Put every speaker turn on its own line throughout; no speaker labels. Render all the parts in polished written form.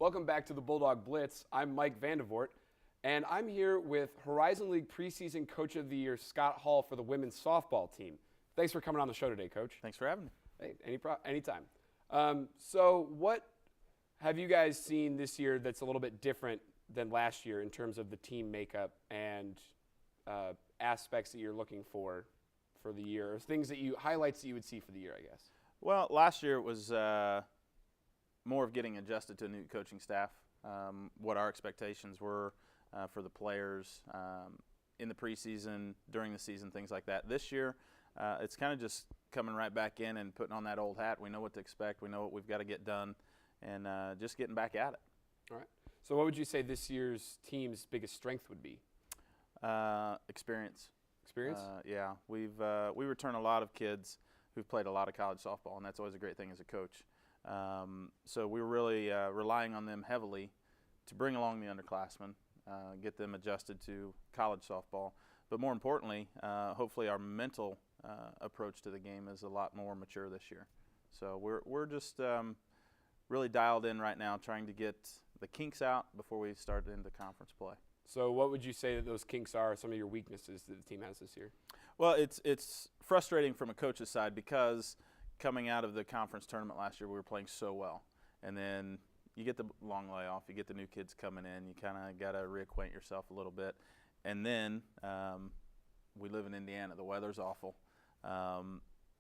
Welcome back to the Bulldog Blitz. I'm Mike Vandevort, and I'm here with Horizon League preseason Coach of the Year Scott Hall for the women's softball team. Thanks for coming on the show today, Coach.
Thanks for having me.
Hey, anytime. So what have you guys seen this year that's a little bit different than last year in terms of the team makeup and aspects that you're looking for the year, or highlights that you would see for the year, I guess?
Well, last year it was more of getting adjusted to a new coaching staff, what our expectations were for the players in the preseason, during the season, things like that. This year, it's kind of just coming right back in and putting on that old hat. We know what to expect. We know what we've got to get done, and just getting back at it.
All right. So what would you say this year's team's biggest strength would be?
Experience.
Experience?
Yeah. We return a lot of kids who've played a lot of college softball, and that's always a great thing as a coach. So we're really relying on them heavily to bring along the underclassmen, get them adjusted to college softball. But more importantly, hopefully our mental approach to the game is a lot more mature this year. So we're just really dialed in right now, trying to get the kinks out before we start into conference play.
So what would you say that those kinks are, some of your weaknesses that the team has this year?
Well, it's frustrating from a coach's side because coming out of the conference tournament last year, we were playing so well. And then you get the long layoff, you get the new kids coming in, you kind of got to reacquaint yourself a little bit. And then we live in Indiana. The weather's awful.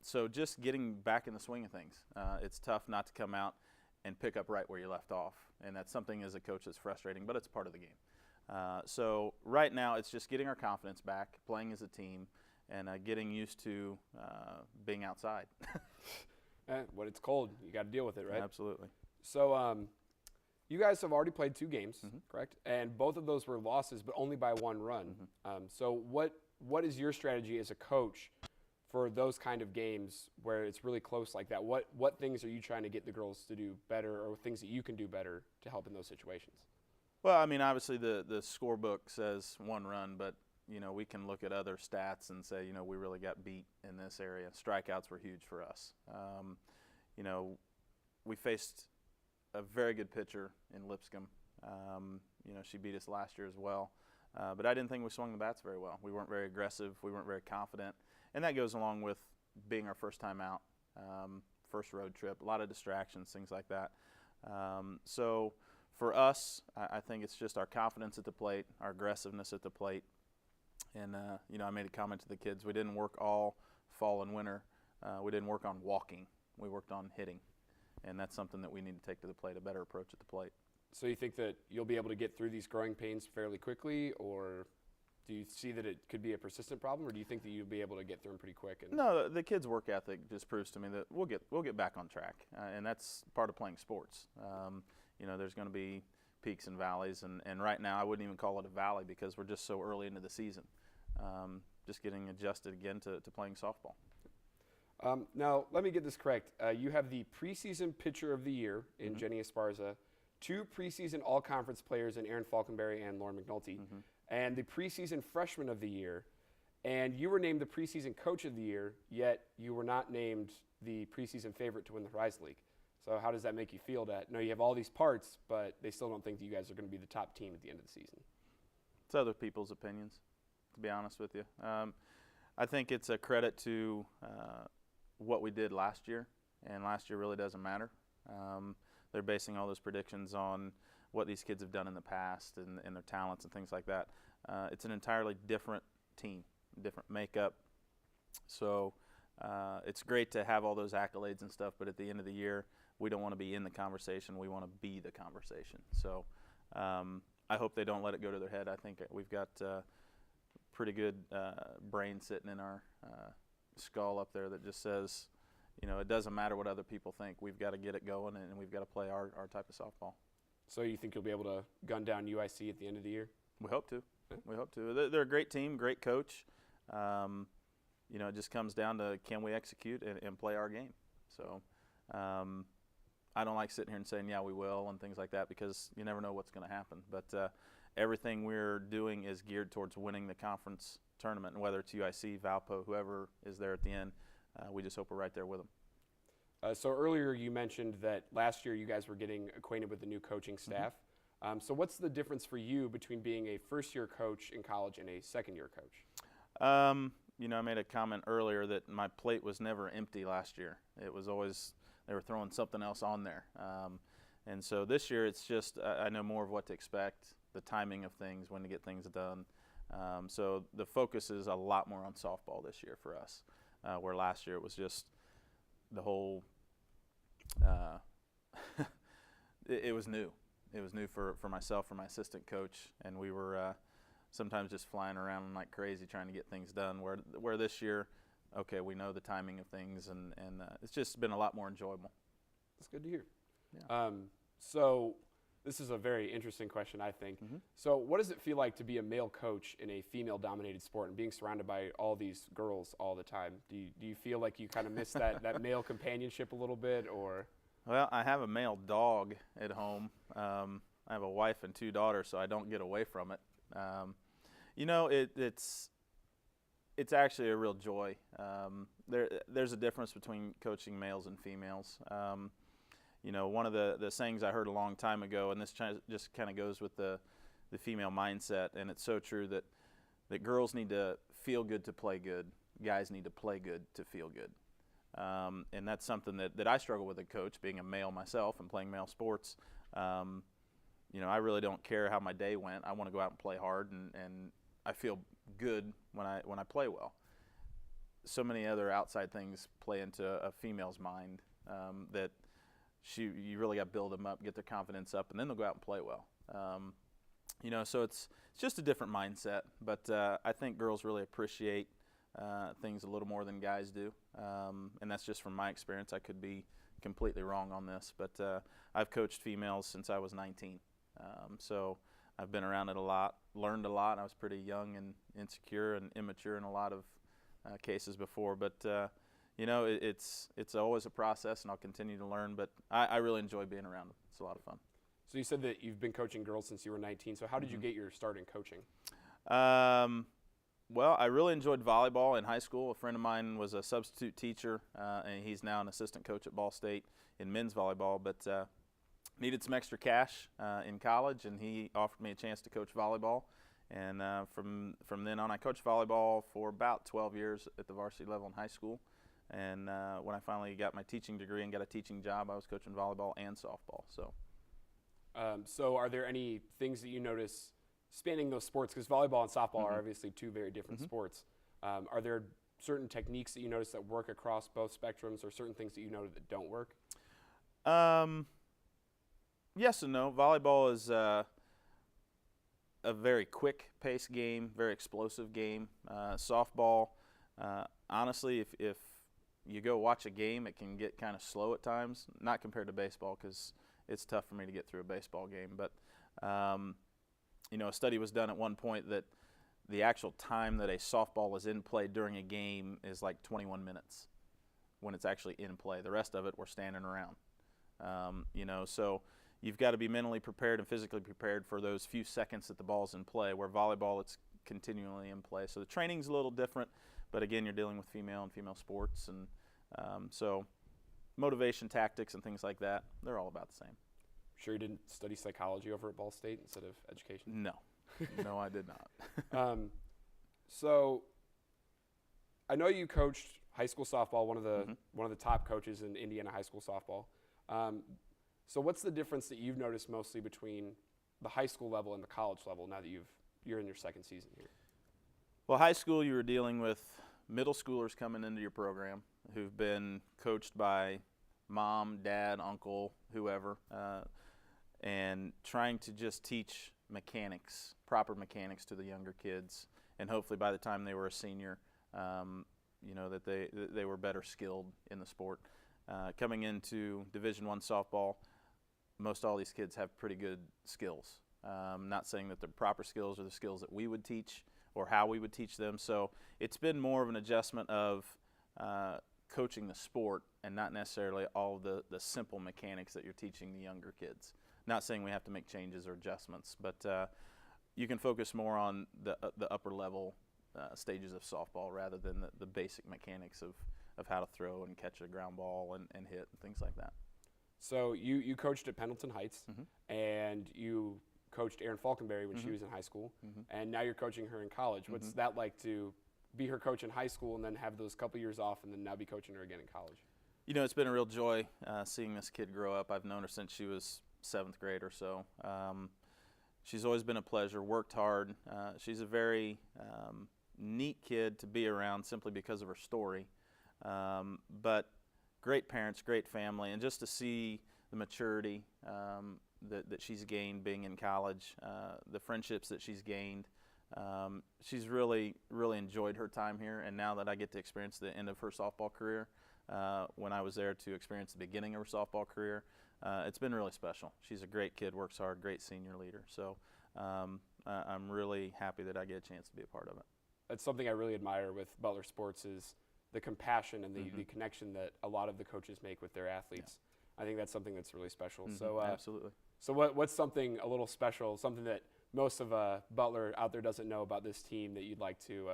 So just getting back in the swing of things. It's tough not to come out and pick up right where you left off. And that's something as a coach that's frustrating, but it's part of the game. So right now it's just getting our confidence back, playing as a team, and getting used to being outside.
When it's cold, you got to deal with it, right?
Absolutely.
So you guys have already played 2 games, correct? And both of those were losses, but only by 1 run. So what is your strategy as a coach for those kind of games where it's really close like that? What things are you trying to get the girls to do better, or things that you can do better to help in those situations?
Well, I mean, obviously the scorebook says 1 run, but we can look at other stats and say, we really got beat in this area. Strikeouts were huge for us. We faced a very good pitcher in Lipscomb. She beat us last year as well. But I didn't think we swung the bats very well. We weren't very aggressive. We weren't very confident. And that goes along with being our first time out, first road trip, a lot of distractions, things like that. So for us, I think it's just our confidence at the plate, our aggressiveness at the plate. And, I made a comment to the kids. We didn't work all fall and winter. We didn't work on walking. We worked on hitting. And that's something that we need to take to the plate, a better approach at the plate.
So you think that you'll be able to get through these growing pains fairly quickly, or do you see that it could be a persistent problem, or do you think that you'll be able to get through them pretty quick?
No, the kids' work ethic just proves to me that we'll get back on track, and that's part of playing sports. There's going to be peaks and valleys, and right now I wouldn't even call it a valley because we're just so early into the season. Just getting adjusted again to playing softball.
Now, let me get this correct. You have the preseason pitcher of the year in Jenny Esparza, 2 preseason all-conference players in Erin Falkenberry and Lauren McNulty, and the preseason freshman of the year. And you were named the preseason coach of the year, yet you were not named the preseason favorite to win the Horizon League. So how does that make you feel that, you have all these parts, but they still don't think that you guys are going to be the top team at the end of the season?
It's other people's opinions, to be honest with you. I think it's a credit to what we did last year, and last year really doesn't matter. They're basing all those predictions on what these kids have done in the past and their talents and things like that. It's an entirely different team, different makeup. So it's great to have all those accolades and stuff, but at the end of the year, we don't want to be in the conversation. We want to be the conversation. So I hope they don't let it go to their head. I think we've got pretty good brain sitting in our skull up there that just says, it doesn't matter what other people think. We've got to get it going, and we've got to play our type of softball.
So you think you'll be able to gun down UIC at the end of the year?
We hope to. We hope to. They're a great team, great coach. It just comes down to can we execute and play our game. So I don't like sitting here and saying, yeah, we will and things like that because you never know what's going to happen. But everything we're doing is geared towards winning the conference tournament, and whether it's UIC, Valpo, whoever is there at the end, we just hope we're right there with them.
So earlier you mentioned that last year you guys were getting acquainted with the new coaching staff. So what's the difference for you between being a first-year coach in college and a second-year coach?
I made a comment earlier that my plate was never empty last year. It was always, they were throwing something else on there. And so this year it's just, I know more of what to expect, the timing of things, when to get things done. So the focus is a lot more on softball this year for us, where last year it was just the whole, it was new. It was new for myself, for my assistant coach, and we were sometimes just flying around like crazy trying to get things done, where this year, okay, we know the timing of things, and it's just been a lot more enjoyable.
That's good to hear.
Yeah.
So this is a very interesting question, I think. So what does it feel like to be a male coach in a female-dominated sport and being surrounded by all these girls all the time? Do you feel like you kind of miss that male companionship a little bit, or?
Well, I have a male dog at home. I have a wife and 2 daughters, so I don't get away from it. It's actually a real joy. There's a difference between coaching males and females. One of the sayings I heard a long time ago, and this just kind of goes with the female mindset, and it's so true that girls need to feel good to play good, guys need to play good to feel good. And that's something that I struggle with as a coach, being a male myself and playing male sports. I really don't care how my day went. I want to go out and play hard, and I feel good when I play well. So many other outside things play into a female's mind that you really got to build them up, get their confidence up, and then they'll go out and play well. So it's just a different mindset. But I think girls really appreciate things a little more than guys do, and that's just from my experience. I could be completely wrong on this, but I've coached females since I was 19, so I've been around it a lot, learned a lot. I was pretty young and insecure and immature in a lot of cases before, but it's always a process, and I'll continue to learn, but I really enjoy being around them. It's a lot of fun.
So you said that you've been coaching girls since you were 19, so how did you get your start in coaching?
Well, I really enjoyed volleyball in high school. A friend of mine was a substitute teacher, and he's now an assistant coach at Ball State in men's volleyball, but needed some extra cash in college, and he offered me a chance to coach volleyball. And from then on, I coached volleyball for about 12 years at the varsity level in high school. And when I finally got my teaching degree and got a teaching job, I was coaching volleyball and softball.
So are there any things that you notice spanning those sports, because volleyball and softball are obviously 2 very different sports. Are there certain techniques that you notice that work across both spectrums, or certain things that you notice that don't work?
Yes and no. Volleyball is a very quick-paced game, very explosive game. Softball, honestly, if you go watch a game, it can get kind of slow at times, not compared to baseball, because it's tough for me to get through a baseball game. But a study was done at one point that the actual time that a softball is in play during a game is like 21 minutes when it's actually in play. The rest of it, we're standing around. So you've got to be mentally prepared and physically prepared for those few seconds that the ball's in play, where volleyball, it's continually in play. So the training's a little different, but again, you're dealing with female and female sports, and so motivation tactics and things like that, they're all about the same.
Sure you didn't study psychology over at Ball State instead of education?
No. No, I did not.
So I know you coached high school softball, one of the top coaches in Indiana high school softball. So what's the difference that you've noticed mostly between the high school level and the college level now that you're in your second season here?
Well, high school, you were dealing with middle schoolers coming into your program who've been coached by mom, dad, uncle, whoever, and trying to just teach mechanics, proper mechanics to the younger kids, and hopefully by the time they were a senior, that they were better skilled in the sport. Coming into Division I softball, most all these kids have pretty good skills. Not saying that the proper skills are the skills that we would teach or how we would teach them. So it's been more of an adjustment of coaching the sport and not necessarily all of the simple mechanics that you're teaching the younger kids. Not saying we have to make changes or adjustments, but you can focus more on the upper level stages of softball rather than the basic mechanics of how to throw and catch a ground ball and hit and things like that.
So you coached at Pendleton Heights,
Mm-hmm.
and you coached Erin Falconberry when she
Mm-hmm.
was in high school,
Mm-hmm.
and now you're coaching her in college. What's
Mm-hmm.
that like to be her coach in high school and then have those couple years off and then now be coaching her again in college?
You know, it's been a real joy seeing this kid grow up. I've known her since she was 7th grade or so. She's always been a pleasure, worked hard. She's a very neat kid to be around simply because of her story. But great parents, great family, and just to see the maturity that she's gained being in college, the friendships that she's gained. She's really enjoyed her time here, and now that I get to experience the end of her softball career, when I was there to experience the beginning of her softball career, it's been really special. She's a great kid, works hard, great senior leader. So I'm really happy that I get a chance to be a part of it.
That's something I really admire with Butler Sports is the compassion and the,
Mm-hmm.
the connection that a lot of the coaches make with their athletes. I think that's something that's really special.
Mm-hmm.
So
Absolutely.
So what's something a little special, something that most of Butler out there doesn't know about this team that you'd like to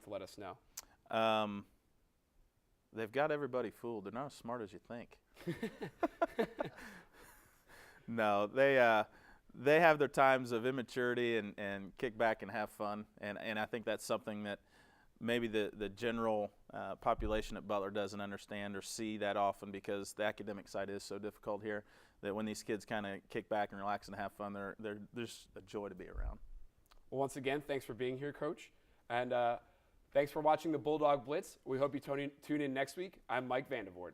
let us know?
They've got everybody fooled. They're not as smart as you think. No, they have their times of immaturity and kick back and have fun, and I think that's something that maybe the general population at Butler doesn't understand or see that often, because the academic side is so difficult here, that when these kids kind of kick back and relax and have fun, they're just a joy to be around.
Well, once again, thanks for being here, Coach. And thanks for watching the Bulldog Blitz. We hope you tune in next week. I'm Mike Vandevoort.